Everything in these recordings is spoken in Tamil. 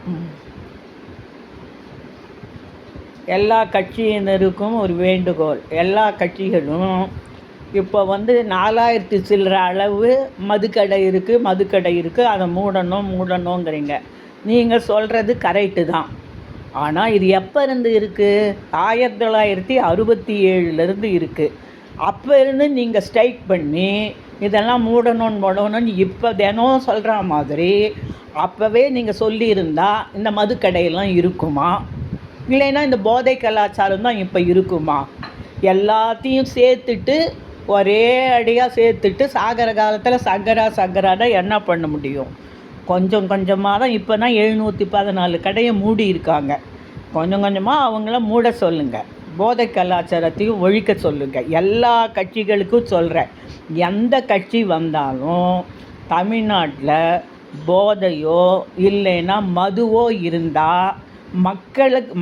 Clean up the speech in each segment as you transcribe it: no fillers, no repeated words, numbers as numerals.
ம். எல்லா கட்சியினருக்கும் ஒரு வேண்டுகோள். எல்லா கட்சிகளும் இப்போ 4000 சில்லற அளவு மதுக்கடை இருக்குது. அதை மூடணுங்கிறீங்க. நீங்கள் சொல்கிறது கரெக்டு தான். ஆனால் இது எப்போ இருந்து இருக்குது? 1967லேருந்து இருக்குது. அப்போ இருந்து நீங்கள் ஸ்ட்ரைக் பண்ணி இதெல்லாம் மூடணும்னு இப்போ தினம் சொல்கிற மாதிரி அப்போவே நீங்கள் சொல்லியிருந்தா இந்த மதுக்கடையெல்லாம் இருக்குமா? இல்லைன்னா இந்த போதை கலாச்சாரம் தான் இப்போ இருக்குமா? எல்லாத்தையும் சேர்த்துட்டு ஒரே அடியாக சேர்த்துட்டு சாகிற காலத்தில் சங்கரான என்ன பண்ண முடியும்? கொஞ்சம் கொஞ்சமாக தான். இப்போ தான் 714 கடையை மூடி இருக்காங்க. கொஞ்சம் கொஞ்சமாக அவங்கள மூட சொல்லுங்கள். போதை கலாச்சாரத்தையும் ஒழிக்க சொல்லுங்கள். எல்லா கட்சிகளுக்கும் சொல்கிறேன். எந்த கட்சி வந்தாலும் தமிழ்நாட்டில் போதையோ இல்லைன்னா மதுவோ இருந்தால்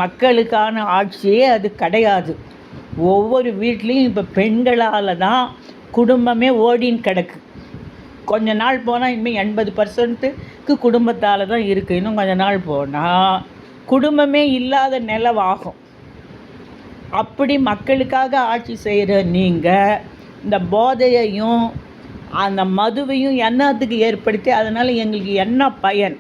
மக்களுக்கான ஆட்சியே அது கிடையாது. ஒவ்வொரு வீட்லேயும் இப்போ பெண்களால் தான் குடும்பமே ஓடின்னு கிடக்கு. கொஞ்ச நாள் போனால் இனிமேல் 80% குடும்பத்தால் தான் இருக்குது. இன்னும் கொஞ்ச நாள் போனால் குடும்பமே இல்லாத நிலவாகும். அப்படி மக்களுக்காக ஆட்சி செய்கிற நீங்கள் இந்த போதையையும் அந்த மதுவையும் என்னத்துக்கு ஏற்படுத்தி அதனால் எங்களுக்கு என்ன பயன்?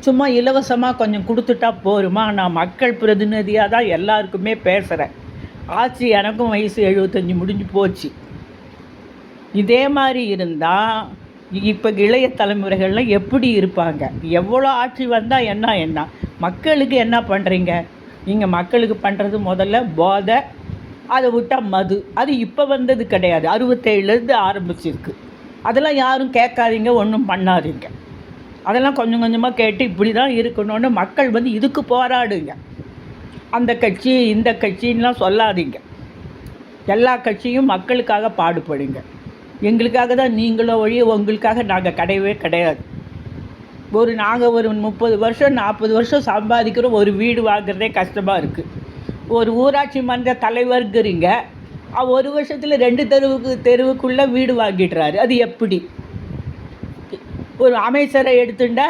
சும்மா இலவசமாக கொஞ்சம் கொடுத்துட்டா போருமா? நான் மக்கள் பிரதிநிதியாக தான் எல்லாருக்குமே பேசுகிறேன். ஆட்சி எனக்கும் வயசு 75 முடிஞ்சு போச்சு. இதே மாதிரி இருந்தால் இப்போ இளைய தலைமுறைகள்லாம் எப்படி இருப்பாங்க? எவ்வளோ ஆட்சி வந்தால் என்ன மக்களுக்கு என்ன பண்ணுறீங்க? நீங்கள் மக்களுக்கு பண்ணுறது முதல்ல போதை, அதை விட்டால் மது. அது இப்போ வந்தது கிடையாது, 67லேருந்து ஆரம்பிச்சிருக்கு. அதெல்லாம் யாரும் கேட்காதீங்க, ஒன்றும் பண்ணாதீங்க. அதெல்லாம் கொஞ்சம் கொஞ்சமாக கேட்டு இப்படி தான் இருக்கணும்னு மக்கள் இதுக்கு போராடுங்க. அந்த கட்சி இந்த கட்சின்லாம் சொல்லாதீங்க. எல்லா கட்சியும் மக்களுக்காக பாடுபடுங்க. எங்களுக்காக தான் நீங்களோ வழிய உங்களுக்காக நாங்கள் கிடையாது. நாங்கள் ஒரு 30 வருஷம் 40 வருஷம் சம்பாதிக்கிறோம். ஒரு வீடு வாங்குறதே கஷ்டமாக இருக்குது. ஒரு ஊராட்சி மன்ற தலைவருங்கிறீங்க, ஒரு வருஷத்தில் 2 தெருவுக்குள்ளே வீடு வாங்கிடுறாரு. அது எப்படி? ஒரு அமைச்சரை எடுத்துட்டா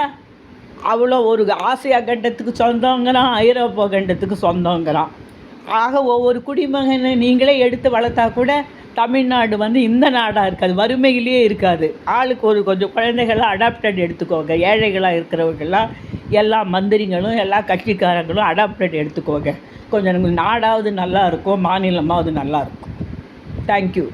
அவ்வளோ ஒரு ஆசியா கண்டத்துக்கு சொந்தங்கிறான், ஐரோப்பா கண்டத்துக்கு சொந்தங்கிறான். ஆக ஒவ்வொரு குடிமகனை நீங்களே எடுத்து வளர்த்தா கூட தமிழ்நாடு இந்த நாடாக இருக்காது, வறுமையிலேயே இருக்காது. ஆளுக்கு கொஞ்சம் குழந்தைகள்லாம் அடாப்டட் எடுத்துக்கோங்க. ஏழைகளாக இருக்கிறவங்கெல்லாம் எல்லா மந்திரிகளும் எல்லா கட்சிக்காரங்களும் அடாப்டட் எடுத்துக்கோங்க. கொஞ்சம் நாடாவது நல்லா இருக்கும், மாநிலமாவது நல்லா இருக்கும். தேங்க்யூ.